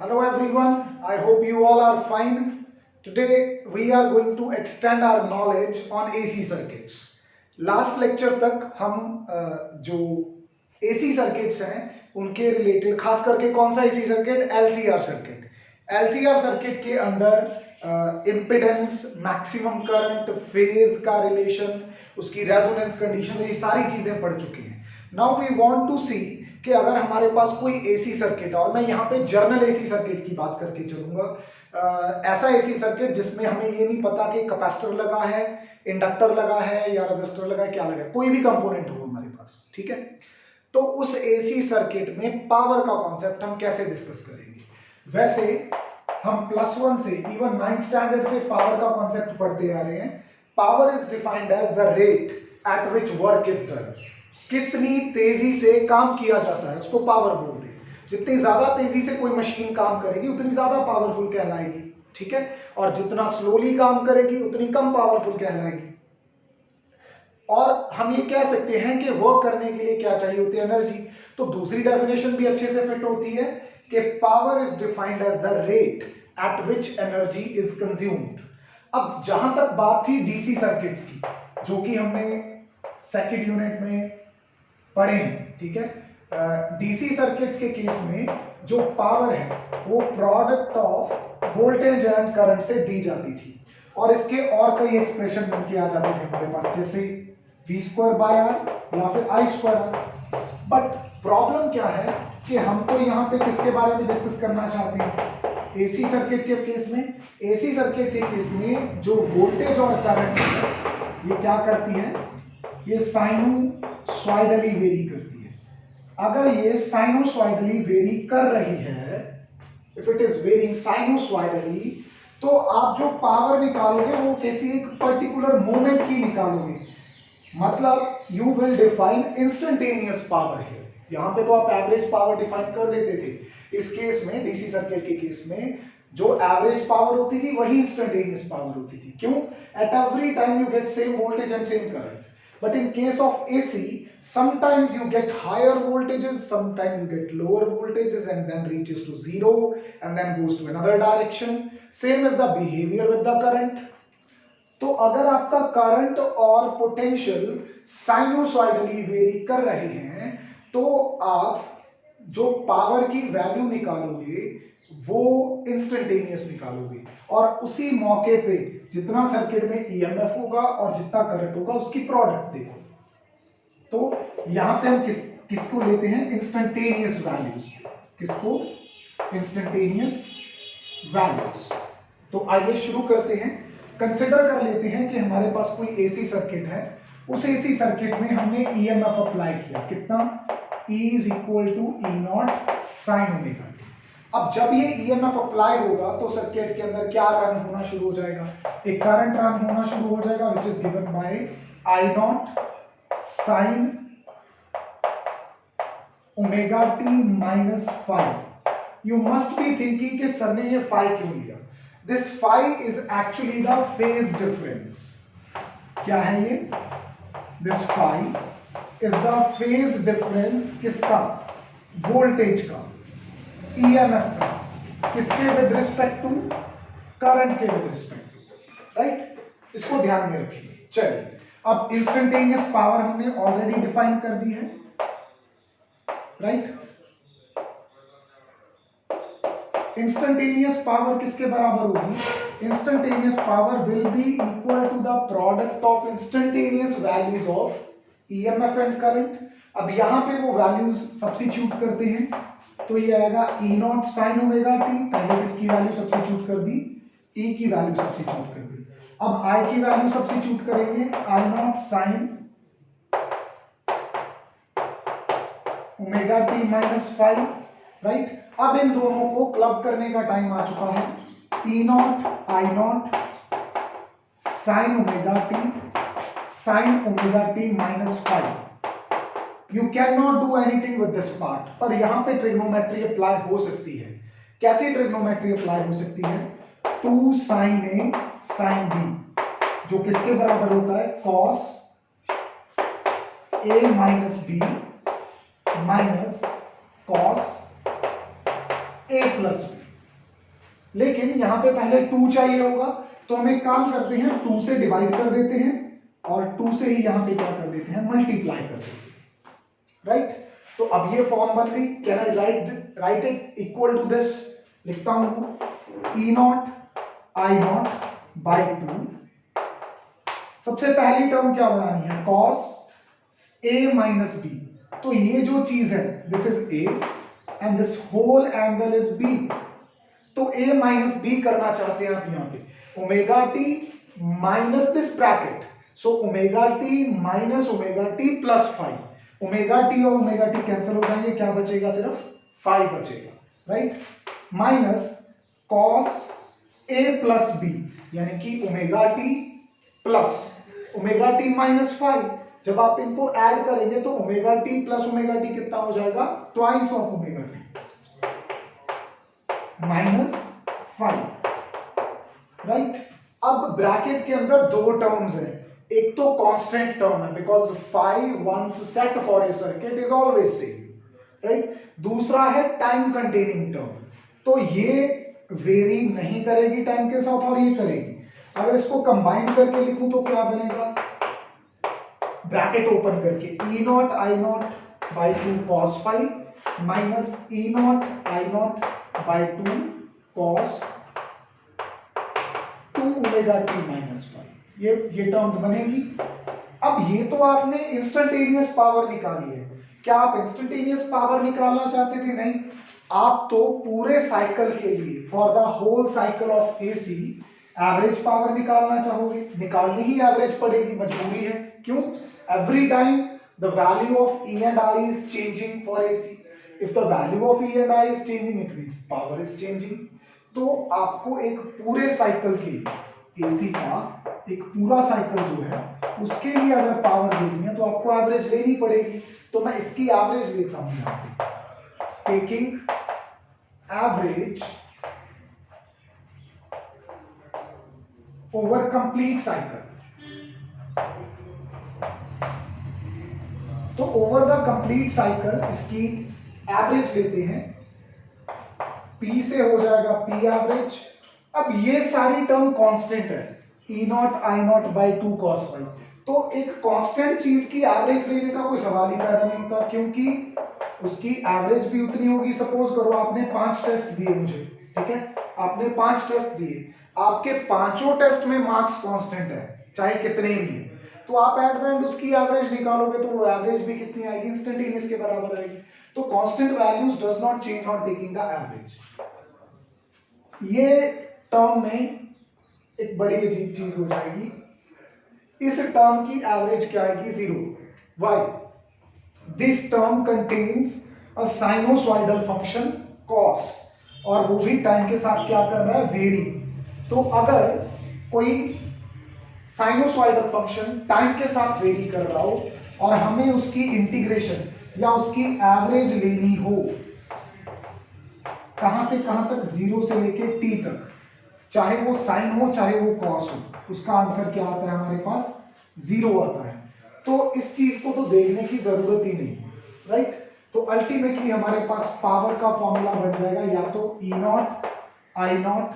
Hello everyone, I hope you all are fine. Today we are going to extend our knowledge on AC circuits. Last lecture तक हम जो AC circuits हैं उनके related खास करके कौन सा AC सर्किट LCR सर्किट के अंदर इम्पिडेंस, मैक्सिमम करंट, फेज का रिलेशन, उसकी रेजोनेंस कंडीशन, ये सारी चीजें पढ़ चुके हैं. नाउ वी वांट टू सी कि अगर हमारे पास कोई एसी सर्किट, और मैं यहाँ पे जर्नल एसी सर्किट की बात करके चलूंगा, ऐसा एसी सर्किट जिसमें हमें ये नहीं पता कि कैपेसिटर लगा है, इंडक्टर लगा है या रेजिस्टर लगा है, क्या लगा है, कोई भी कंपोनेंट हो हमारे पास, ठीक है. तो उस एसी सर्किट में पावर का कॉन्सेप्ट हम कैसे डिस्कस करेंगे. वैसे हम +1 से इवन 9th स्टैंडर्ड से पावर का कॉन्सेप्ट पढ़ते आ रहे हैं. Power is defined as the rate at which work is done. कितनी तेजी से काम किया जाता है उसको पावर बोलते हैं. जितनी ज्यादा तेजी से कोई मशीन काम करेगी उतनी ज्यादा पावरफुल कहलाएगी, ठीक है. और जितना स्लोली काम करेगी उतनी कम पावरफुल कहलाएगी. और हम ये कह सकते हैं कि वर्क करने के लिए क्या चाहिए होती है, एनर्जी. तो दूसरी डेफिनेशन भी अच्छे से फिट होती है कि power is defined as the rate at which energy is consumed. अब जहां तक बात थी डीसी सर्किट्स की, जो कि हमने सेकंड यूनिट में पढ़े हैं, ठीक है. डीसी सर्किट्स के केस में जो पावर है वो product of voltage and current से दी जाती थी, और इसके और कई एक्सप्रेशन बन के आ जाते थे हमारे पास, जैसे V²/R या फिर I²R. बट प्रॉब्लम क्या है कि हम तो यहाँ पे किसके बारे में डिस्कस करना चाहते हैं, एसी सर्किट के केस में. एसी सर्किट के केस में जो वोल्टेज और करंट है ये क्या करती है, ये साइनोसॉइडली वेरी करती है. अगर ये साइनोसॉइडली वेरी कर रही है, if it is varying sinusoidally, तो आप जो पावर निकालोगे वो किसी एक पर्टिकुलर मोमेंट की निकालोगे. मतलब you will define instantaneous power है. यहां पे तो आप एवरेज पावर डिफाइन कर देते थे. इस केस में, डीसी सर्किट के केस में, जो एवरेज पावर होती थी वही इंस्टेंटेनियस पावर होती थी. क्यों? At every time you get same voltage and same current. But in case of AC, sometimes you get higher voltages, sometimes you get lower voltages, and then reaches to zero and then goes to another direction. Same is the behavior with the current. तो अगर आपका current और potential sinusoidally very कर रहे हैं तो आप जो पावर की वैल्यू निकालोगे वो इंस्टेंटेनियस निकालोगे, और उसी मौके पे जितना सर्किट में ईएमएफ होगा और जितना करंट होगा उसकी प्रोडक्ट देखो. तो यहां पे हम किसको लेते हैं, इंस्टेंटेनियस वैल्यूज. किसको? Instantaneous values. तो आइए शुरू करते हैं. कंसिडर कर लेते हैं कि हमारे पास कोई एसी सर्किट है. उस एसी सर्किट में हमने ईएमएफ अप्लाई किया. कितना? E is equal to E0 sine omega. अब जब ये ईएमएफ अप्लाई होगा तो सर्किट के अंदर क्या रन होना शुरू हो जाएगा, एक करंट रन होना शुरू हो जाएगा, which is given by I0 sine omega t minus phi. You must be thinking कि सर ने ये फाई क्यों लिया. This phi is actually the phase difference. क्या है ये? This phi is the phase difference. किसका? वोल्टेज का, ईएमएफ का. किसके विद रिस्पेक्ट टू? करंट के विद रिस्पेक्ट टू. राइट, इसको ध्यान में रखिए. चलिए, अब इंस्टेंटेनियस पावर हमने ऑलरेडी डिफाइन कर दी है, राइट. इंस्टेंटेनियस पावर किसके बराबर होगी? Instantaneous power will be equal to the product of instantaneous values of EMF and current. अब यहां पे वो वैल्यूज सब्स्टिट्यूट करते हैं तो ये आएगा E0 साइन ओमेगा टी. पहले किसकी वैल्यू सब्स्टिट्यूट कर दी? E की वैल्यू सब्स्टिट्यूट कर दी. अब I की वैल्यू सब्स्टिट्यूट करेंगे, I0 sine omega t minus five. Right. अब इन दोनों को क्लब करने का टाइम आ चुका है. E0 I0 sine omega T sign omega t minus five. You can not do anything with this part. पर यहां पे ट्रिग्नोमेट्री अप्लाई हो सकती है. कैसी ट्रिग्नोमेट्री अप्लाई हो सकती है? 2 साइन ए साइन बी, जो किसके बराबर होता है? Cos A minus B minus cos A plus B. लेकिन यहां पे पहले 2 चाहिए होगा, तो हम एक काम करते हैं 2 से डिवाइड कर देते हैं और 2 से ही यहां पे क्या कर देते हैं, मल्टीप्लाई कर देते हैं, राइट। तो अब ये फॉर्म बन गई। Can I write it equal to this, लिखता हूं E not I not by 2। सबसे पहली टर्म क्या बनानी है, कॉस ए माइनस बी। तो ये जो चीज है this is A and this whole angle is B. तो ए माइनस बी करना चाहते हैं आप यहां पे, omega t minus this bracket, so omega t minus omega T plus 5। Omega T और ओमेगा टी कैंसिल हो जाएंगे, क्या बचेगा, सिर्फ 5 बचेगा, right. Minus cos A plus B, यानी कि omega T plus omega t minus 5। जब आप इनको ऐड करेंगे तो omega T plus omega T कितना हो जाएगा, twice of omega t minus 5, right. अब ब्रैकेट के अंदर दो टर्म्स हैं, एक तो कांस्टेंट टर्म है because 5 once set for a circuit is always same, right. दूसरा है टाइम कंटेनिंग टर्म, तो ये वेरी नहीं करेगी टाइम के साथ और ये करेगी। अगर इसको कंबाइन करके लिखूं तो क्या बनेगा, ब्रैकेट ओपन करके e not I not by 2 cos 5 minus e not I not by 2 cos 2 omega t minus 5, ये टर्म्स बनेगी। अब ये तो आपने इंस्टेंटेनियस पावर निकाली है। क्या आप इंस्टेंटेनियस पावर निकालना चाहते थे, नहीं, आप तो पूरे साइकिल के लिए for the whole cycle of AC average power निकालना चाहोगे। निकालनी ही एवरेज पड़ेगी, मजबूरी है। क्यों, every time the value of E and I is changing for AC. If the value of E and I is changing it means power is changing. तो आपको एक पूरे साइकिल के लिए एसी का एक पूरा साइकिल जो है उसके लिए अगर पावर देखनी है तो आपको एवरेज लेनी पड़ेगी। तो मैं इसकी एवरेज लेता हूं यहां पे, taking average over complete cycle. तो ओवर द कंप्लीट साइकिल इसकी एवरेज लेते हैं, P से हो जाएगा P एवरेज। अब ये सारी टर्म कांस्टेंट है, E not I not by 2 cos 5। तो एक कांस्टेंट चीज की एवरेज लेने का कोई सवाल ही पैदा नहीं होता, क्योंकि उसकी एवरेज भी उतनी होगी। सपोज करो आपने 5 टेस्ट दिए मुझे, ठीक है, आपने 5 टेस्ट दिए, आपके पांचों टेस्ट में मार्क्स कांस्टेंट है, चाहे कितने भी है, तो आप एट द एंड उसकी एवरेज निकालोगे तो वो एवरेज भी कितनी आएगी, इंस्टेंटेनियस के बराबर आएगी। तो constant values does not change on taking the average. ये टर्म में एक बड़ी अजीब चीज हो जाएगी, इस टर्म की एवरेज क्या आएगी, 0। Why, this term contains a sinusoidal function cos, और वो भी टाइम के साथ क्या कर रहा है, वेरी। तो अगर कोई साइनोसॉइडल फंक्शन टाइम के साथ वेरी कर रहा हो और हमें उसकी इंटीग्रेशन या उसकी एवरेज लेनी हो, कहां से कहां तक, 0 से लेके t तक, चाहे वो साइन हो चाहे वो कॉस हो, उसका आंसर क्या आता है हमारे पास, 0 आता है। तो इस चीज को तो देखने की जरूरत ही नहीं, राइट। तो अल्टीमेटली हमारे पास पावर का फॉर्मूला बन जाएगा या तो E not I naught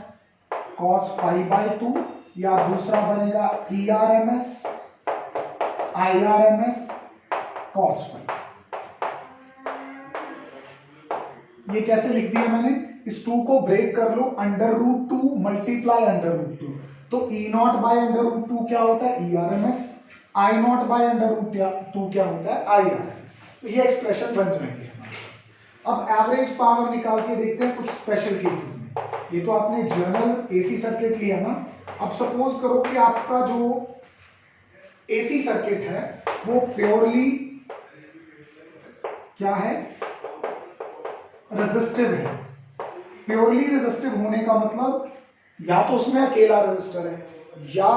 cos 5/2 या दूसरा बनेगा E R M S I R M S cos 5। ये कैसे लिख दिया मैंने, इस 2 को ब्रेक कर लो, √2 मल्टीप्लाई √2, तो ई नॉट बाय √2 क्या होता है, E R M S, I naught by √2 क्या होता है, आई आर एम एस। ये एक्सप्रेशन बन जाएंगे हमारे पास। अब एवरेज पावर निकाल के देखते हैं कुछ स्पेशल केसेस में। ये तो आपने जनरल एसी सर्किट लिया ना, अब सपोज करो कि आपका जो एसी सर्किट है वो प्योरली क्या है, रेजिस्टिव है। प्योरली रेजिस्टिव होने का मतलब या तो उसमें अकेला रेजिस्टर है या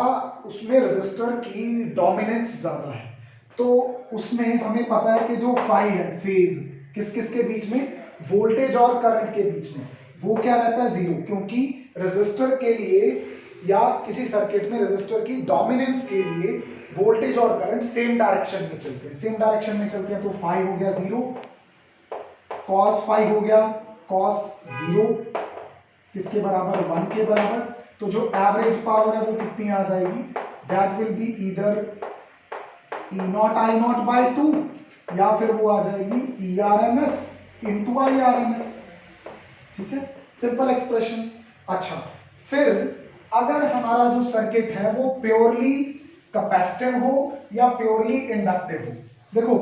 उसमें रेजिस्टर की डोमिनेंस ज्यादा है। तो उसमें हमें पता है कि जो फाई है, फेज किस किस के बीच में, वोल्टेज और करंट के बीच में, वो क्या रहता है, 0, क्योंकि रेजिस्टर के लिए या किसी सर्किट में रेजिस्टर की डोमिनेंस के लिए वोल्टेज और करंट सेम डायरेक्शन में चलते हैं। सेम डायरेक्शन में चलते हैं तो फाई हो गया 0, cos 5 हो गया cos 0, किसके बराबर, 1 के बराबर। तो जो एवरेज पावर है वो कितनी आ जाएगी, that will be either E not I not by 2 या फिर वो आ जाएगी E R M S into I R M S. ठीक है, सिंपल एक्सप्रेशन। अच्छा, फिर अगर हमारा जो सर्किट है वो प्योरली कैपेसिटिव हो या प्योरली इंडक्टिव हो, देखो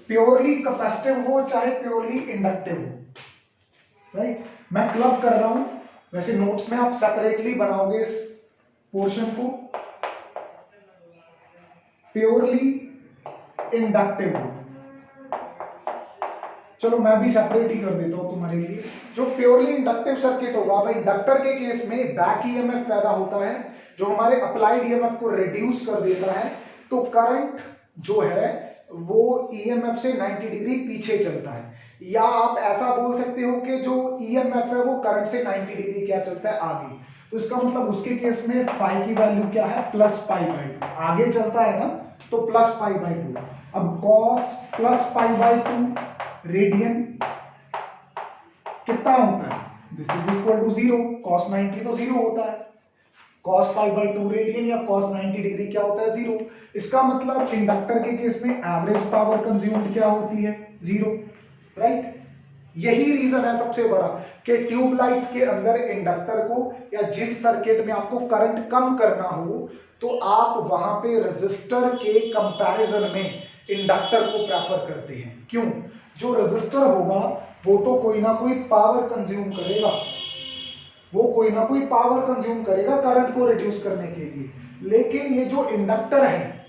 प्योरली कैपेसिटिव हो चाहे प्योरली इंडक्टिव हो, राइट। मैं क्लब कर रहा हूं, वैसे नोट्स में आप सेपरेटली बनाओगे इस पोर्शन को, प्योरली इंडक्टिव हो। चलो मैं भी सेपरेट ही कर देता हूं तुम्हारे लिए। जो प्योरली इंडक्टिव सर्किट होगा, भाई इंडक्टर के केस में बैक ईएमएफ पैदा होता है जो हमारे अप्लाइड ईएमएफ को रिड्यूस कर देता है, तो करंट जो है वो ईएमएफ से 90 डिग्री पीछे चलता है। या आप ऐसा बोल सकते हो कि जो ईएमएफ है वो करंट से 90 डिग्री क्या चलता है, आगे। तो इसका मतलब उसके केस में फाई की वैल्यू क्या है, प्लस पाई बाई 2, आगे चलता है ना, तो प्लस पाई बाई 2। अब cos plus pi by 2 radian कितना होता है, this is equal to 0, cos 90 तो 0 होता है, कॉस पाई बाई 2 रेडियन या कॉस 90 डिग्री क्या होता है, 0। इसका मतलब इंडक्टर के केस में एवरेज पावर कंज्यूम्ड क्या होती है, 0, राइट। यही रीजन है सबसे बड़ा कि ट्यूबलाइट्स के अंदर इंडक्टर को या जिस सर्किट में आपको करंट कम करना हो तो आप वहां पे रेजिस्टर के कंपैरिजन में इंडक्टर को प्रेफर करते हैं। क्यों, जो रेजिस्टर होगा वो तो कोई ना कोई पावर कंज्यूम करेगा, वो कोई ना कोई पावर कंज्यूम करेगा करंट को रिड्यूस करने के लिए, लेकिन ये जो इंडक्टर है,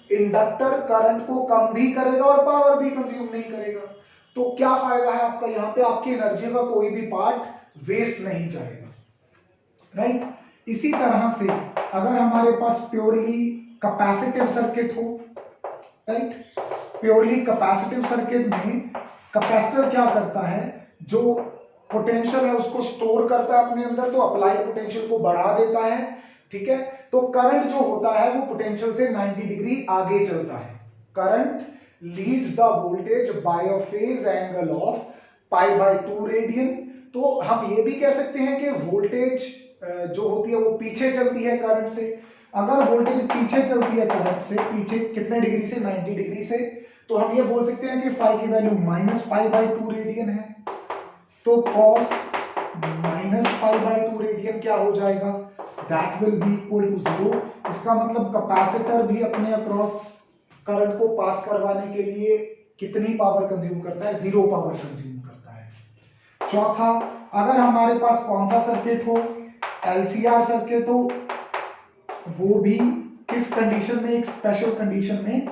इंडक्टर करंट को कम भी करेगा और पावर भी कंज्यूम नहीं करेगा। तो क्या फायदा है आपका, यहां पे आपकी एनर्जी का कोई भी पार्ट वेस्ट नहीं जाएगा, राइट। इसी तरह से अगर हमारे पास प्योरली कैपेसिटिव सर्किट हो, राइट, प्योरली कैपेसिटिव सर्किट में कैपेसिटर क्या करता है, जो पोटेंशियल है उसको स्टोर करता है अपने अंदर, तो अप्लाइड पोटेंशियल को बढ़ा देता है, ठीक है। तो करंट जो होता है वो पोटेंशियल से 90 डिग्री आगे चलता है। Current leads the voltage bye a phase angle of pi by 2 radian. तो हम ये भी कह सकते हैं कि वोल्टेज जो होती है वो पीछे चलती है करंट से। अगर वोल्टेज पीछे चलती है करंट से, पीछे कितने डिग्री से, 90 डिग्री से, तो हम ये बोल सकते हैं कि फाई की value minus pi by 2 radian है। तो cos minus pi by 2 radian क्या हो जाएगा, that will be equal to 0। इसका मतलब कैपेसिटर भी अपने अक्रॉस करंट को पास करवाने के लिए कितनी पावर कंज्यूम करता है, 0 पावर कंज्यूम करता है। चौथा, अगर हमारे पास कौन सा सर्किट हो, एलसीआर सर्किट हो, वो भी किस कंडीशन में, एक स्पेशल कंडीशन में,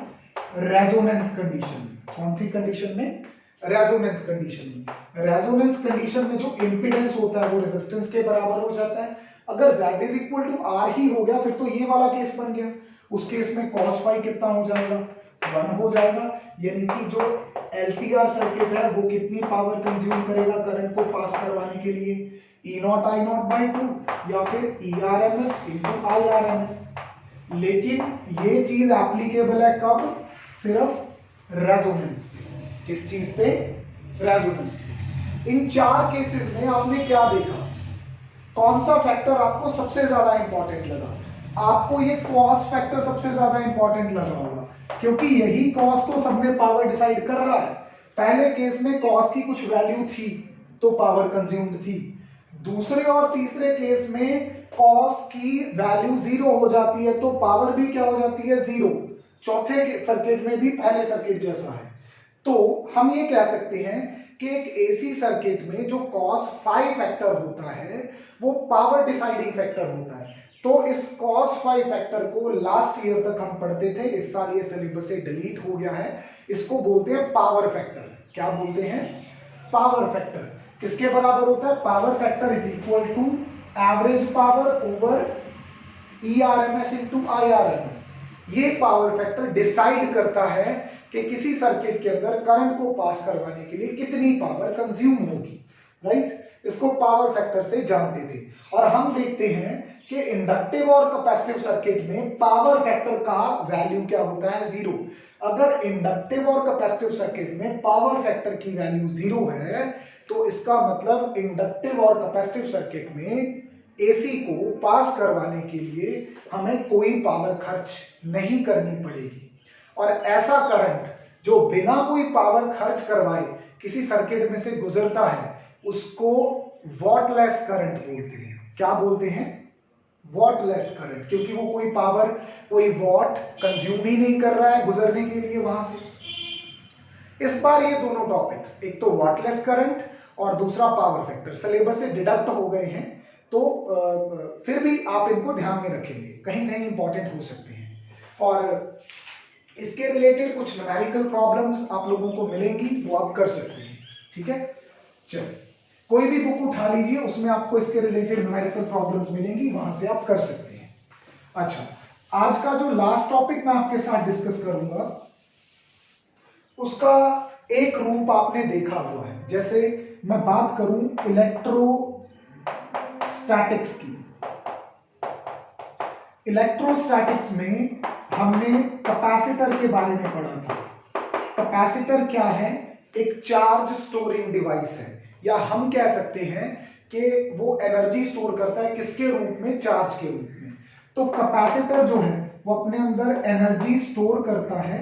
रेजोनेंस कंडीशन। कौन सी कंडीशन में, रेजोनेंस कंडीशन में। रेजोनेंस कंडीशन में जो इंपीडेंस होता है वो रेजिस्टेंस के बराबर हो जाता है। अगर Z is equal to R ही हो गया फिर तो ये वाला केस बन गया। उस केस में cos फाई कितना हो जाएगा, 1 हो जाएगा। यानी कि जो LCR सर्किट है वो कितनी पावर कंज्यूम करेगा करंट को पास करवाने के लिए, E not I not by 2 या फिर ERMS इंटू IRMS। लेकिन ये चीज एप्लीकेबल है कब, सिर्फ रेजोनेंस पे। किस चीज पे, रेजोनेंस पे। इन 4 केसेस में आपने क्या देखा, कौन सा फैक्टर आपको सबसे ज्यादा इंपॉर्टेंट लगा? आपको ये कॉस फैक्टर सबसे ज्यादा इंपॉर्टेंट लगा होगा, क्योंकि यही कॉस तो सब में पावर डिसाइड कर रहा है। पहले केस में कॉस की कुछ वैल्यू थी तो पावर कंज्यूम्ड थी, दूसरे और तीसरे केस में कॉस की वैल्यू 0 हो जाती है तो पावर भी क्या हो जाती है, 0। चौथे सर्किट में भी पहले सर्किट जैसा है। तो हम ये कह सकते हैं कि एक एसी सर्किट में जो cos फाई फैक्टर होता है वो पावर डिसाइडिंग फैक्टर होता है। तो इस cos फाई फैक्टर को लास्ट ईयर तक हम पढ़ते थे, इस साल ये सिलेबस से डिलीट हो गया है। इसको बोलते हैं पावर फैक्टर। क्या बोलते हैं, पावर फैक्टर। किसके बराबर होता है, power factor is equal to average power over ERMS into IRMS। ये पावर फैक्टर डिसाइड करता है कि किसी सर्किट के अंदर करंट को पास करवाने के लिए कितनी पावर कंज्यूम होगी, राइट। इसको पावर फैक्टर से जानते थे। और हम देखते हैं कि इंडक्टिव और कैपेसिटिव सर्किट में पावर फैक्टर का वैल्यू क्या होता है, 0। अगर इंडक्टिव और कैपेसिटिव सर्किट में पावर फैक्टर की वैल्यू 0 है, तो इसका मतलब इंडक्टिव और कैपेसिटिव सर्किट में एसी को पास करवाने के लिए हमें कोई पावर खर्च नहीं करनी पड़ेगी। और ऐसा करंट जो बिना कोई पावर खर्च करवाए किसी सर्किट में से गुजरता है उसको वॉटलेस करंट बोलते हैं। क्या बोलते हैं? वॉटलेस करंट, क्योंकि वो कोई पावर, कोई वॉट कंज्यूम ही नहीं कर रहा है गुजरने के लिए वहां से। इस बार ये दोनों टॉपिक्स, एक तो वॉटलेस करंट और दूसरा पावर फैक्टर, सिलेबस से डिडक्ट हो गए हैं, तो फिर भी आप इनको ध्यान में रखेंगे, कहीं कहीं इंपॉर्टेंट हो सकते हैं। और इसके रिलेटेड कुछ न्यूमेरिकल प्रॉब्लम्स आप लोगों को मिलेंगी, वो आप कर सकते हैं। ठीक है, चलो कोई भी बुक उठा लीजिए, उसमें आपको इसके रिलेटेड न्यूमेरिकल प्रॉब्लम्स मिलेंगी, वहां से आप कर सकते हैं। अच्छा, आज का जो लास्ट टॉपिक मैं आपके साथ डिस्कस करूंगा उसका एक रूप आपने देखा हुआ है। जैसे मैं बात करूं इलेक्ट्रोस्टैटिक्स की, इलेक्ट्रोस्टैटिक्स में हमने कैपेसिटर के बारे में पढ़ा था। कैपेसिटर क्या है? एक चार्ज स्टोरिंग डिवाइस है, या हम कह सकते हैं कि वो एनर्जी स्टोर करता है, किसके रूप में? चार्ज के रूप में। तो कैपेसिटर जो है वो अपने अंदर एनर्जी स्टोर करता है,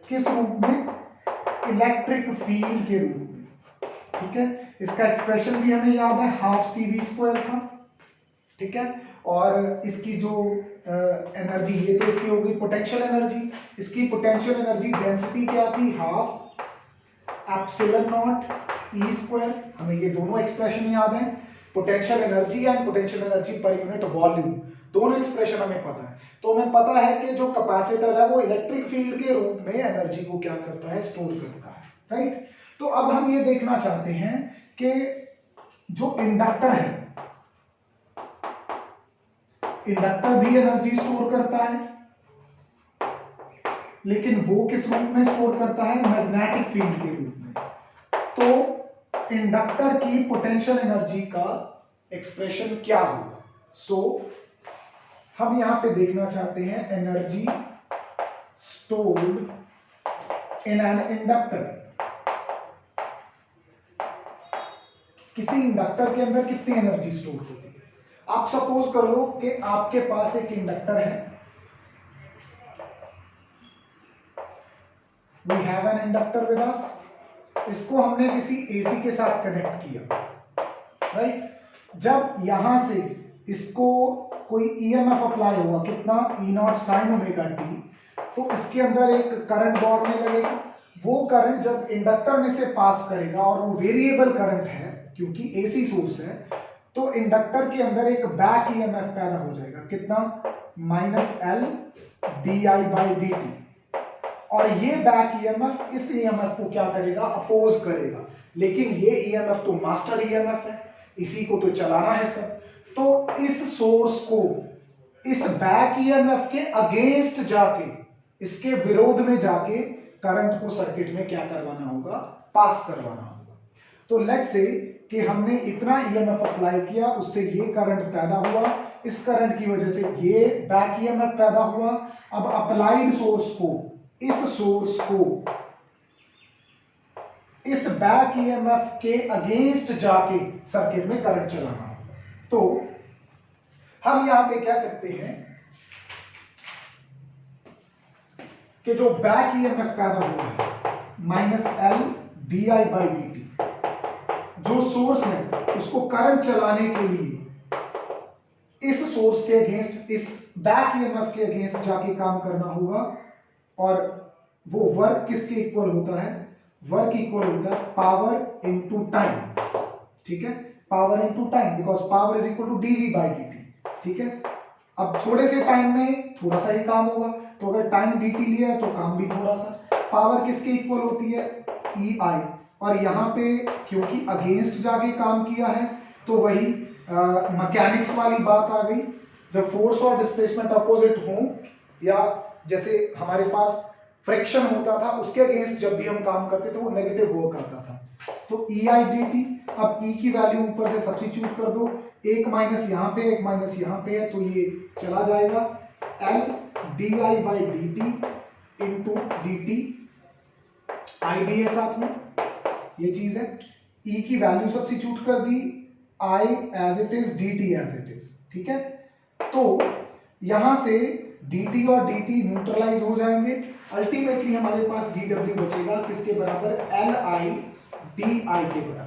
किस रूप में? इलेक्ट्रिक फील्ड के रूप में। ठीक है, इसका एक्सप्रेशन भी हमें याद है, हाफ CV² था। ठीक है, और इसकी जो एनर्जी, ये तो इसकी हो गई पोटेंशियल एनर्जी, इसकी पोटेंशियल एनर्जी डेंसिटी क्या थी? Half epsilon not E²। हमें ये दोनों एक्सप्रेशन याद है, potential energy and potential energy per unit volume, दोनों एक्सप्रेशन हमें पता है। तो हमें पता है कि जो कैपेसिटर है वो इलेक्ट्रिक फील्ड के रूप में एनर्जी को क्या करता है? स्टोर करता है, राइट। तो अब हम ये देखना चाहते हैं कि जो इंडक्टर है, इंडक्टर भी एनर्जी स्टोर करता है, लेकिन वो किस रूप में स्टोर करता है? मैग्नेटिक फील्ड के रूप में। तो इंडक्टर की पोटेंशियल एनर्जी का एक्सप्रेशन क्या होगा? हम यहां पे देखना चाहते हैं energy stored in an inductor. किसी इंडक्टर के अंदर कितनी एनर्जी स्टोर होती है? आप सपोज कर लो कि आपके पास एक इंडक्टर है, we have an inductor with us, इसको हमने किसी एसी के साथ कनेक्ट किया, राइट। जब यहां से इसको कोई ईएमएफ अप्लाई होगा, कितना? E0 sin ओमेगा टी, तो इसके अंदर एक करंट दौड़ने लगेगा। वो करंट जब इंडक्टर में से पास करेगा, और वो वेरिएबल करंट है क्योंकि एसी सोर्स है, तो इंडक्टर के अंदर एक बैक ईएमएफ पैदा हो जाएगा, कितना? -L di/dt। और ये बैक ईएमएफ इस ईएमएफ को क्या करेगा? अपोज करेगा। लेकिन ये ईएमएफ तो मास्टर ईएमएफ है, इसी को तो चलाना है सब। तो इस सोर्स को इस बैक ईएमएफ के अगेंस्ट जाके, इसके विरोध में जाके करंट को सर्किट में क्या करवाना होगा? पास करवाना होगा। तो लेट्स से कि हमने इतना ईएमएफ अप्लाई किया, उससे ये करंट पैदा हुआ, इस करंट की वजह से ये बैक ईएमएफ पैदा हुआ। अब अप्लाइड सोर्स को, इस सोर्स को इस बैक ईएमएफ के अगेंस्ट जाके सर्किट में करंट चलाना होगा। तो हम यहां पे कह सकते हैं कि जो बैक ईएमएफ पैदा हुआ है -L di/dt, जो सोर्स है उसको करंट चलाने के लिए इस सोर्स के अगेंस्ट, इस बैक ईएमएफ के अगेंस्ट जाके काम करना होगा। और वो वर्क किसके इक्वल होता है? वर्क इक्वल होता है पावर इनटू टाइम। ठीक है, power into time, because power is equal to dV/dt। ठीक है, अब थोड़े से टाइम में थोड़ा सा ही काम होगा, तो अगर टाइम dt लिया है तो काम भी थोड़ा सा। पावर किसके इक्वल होती है? EI। और यहां पे क्योंकि अगेंस्ट जाके काम किया है, तो वही मैकेनिक्स वाली बात आ गई, जब फोर्स और डिस्प्लेसमेंट अपोजिट हो, या जैसे हमारे पास फ्रिक्शन होता था, उसके अगेंस्ट जब भी हम काम करते थे वो नेगेटिव वर्क आता था। तो EI/dt, अब E की वैल्यू ऊपर से सब्स्टिट्यूट कर दो, एक माइनस यहाँ पे, एक माइनस यहाँ पे है, तो ये चला जाएगा। L di/dt इंटू dt आई भी है साथ में, ये चीज है। ई की वैल्यू सब्स्टिट्यूट कर दी, i as it is, d t as it is, ठीक है। तो यहां से dt और dt न्यूट्रलाइज हो जाएंगे, अल्टीमेटली हमारे पास dw बचेगा किसके बराबर, li di के बराबर।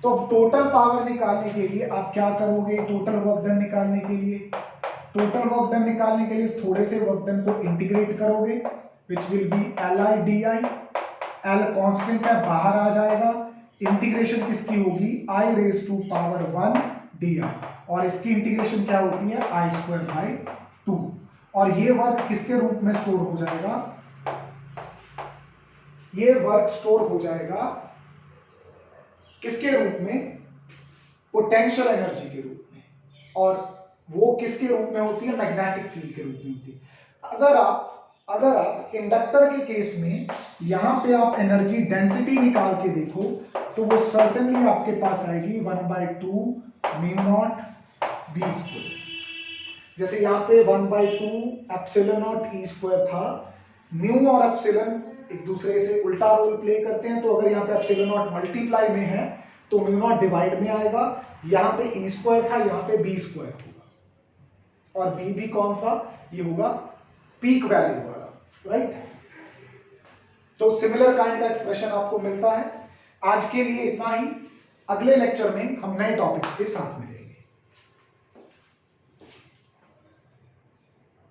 तो अब टोटल पावर निकालने के लिए आप क्या करोगे, टोटल वर्क डन निकालने के लिए, टोटल वर्क डन निकालने के लिए थोड़े से वर्क डन को इंटीग्रेट करोगे, which will be li di, l constant है बाहर आ जाएगा, इंटीग्रेशन किसकी होगी, i raise to power 1 di, और इसकी इंटीग्रेशन क्या होती है, i स्क्वायर बाय 2, और ये वर्क किसके रूप में स्टोर हो जाएगा, ये वर्क स्टोर हो जाएगा किसके रूप में, पोटेंशियल एनर्जी के रूप में, और वो किसके रूप में होती है, मैग्नेटिक फील्ड के रूप में होती है। अगर आप इंडक्टर के केस में यहां पे आप एनर्जी डेंसिटी निकाल के देखो तो वो सर्टेनली आपके पास आएगी 1/2 म्यू नॉट बी स्क्वायर। जैसे यहाँ पे 1/2 एप्सिलॉन नॉट ई स्क्वायर था, म्यू और एप्सिलॉन एक दूसरे से उल्टा रोल प्ले करते हैं, तो अगर यहाँ पे एप्सिलॉन नॉट मल्टीप्लाई में है तो म्यू नॉट डिवाइड में आएगा, यहाँ पे ई स्क्वायर था, यहाँ पे बी स्क्वायर होगा, और बी भी कौन सा, ये होगा पीक वैल्यू वाला, राइट। तो सिमिलर काइंड का एक्सप्रेशन आपको मिलता है। आज के लिए इतना ही, अगले लेक्चर में हम नए टॉपिक्स के साथ मिलेंगे।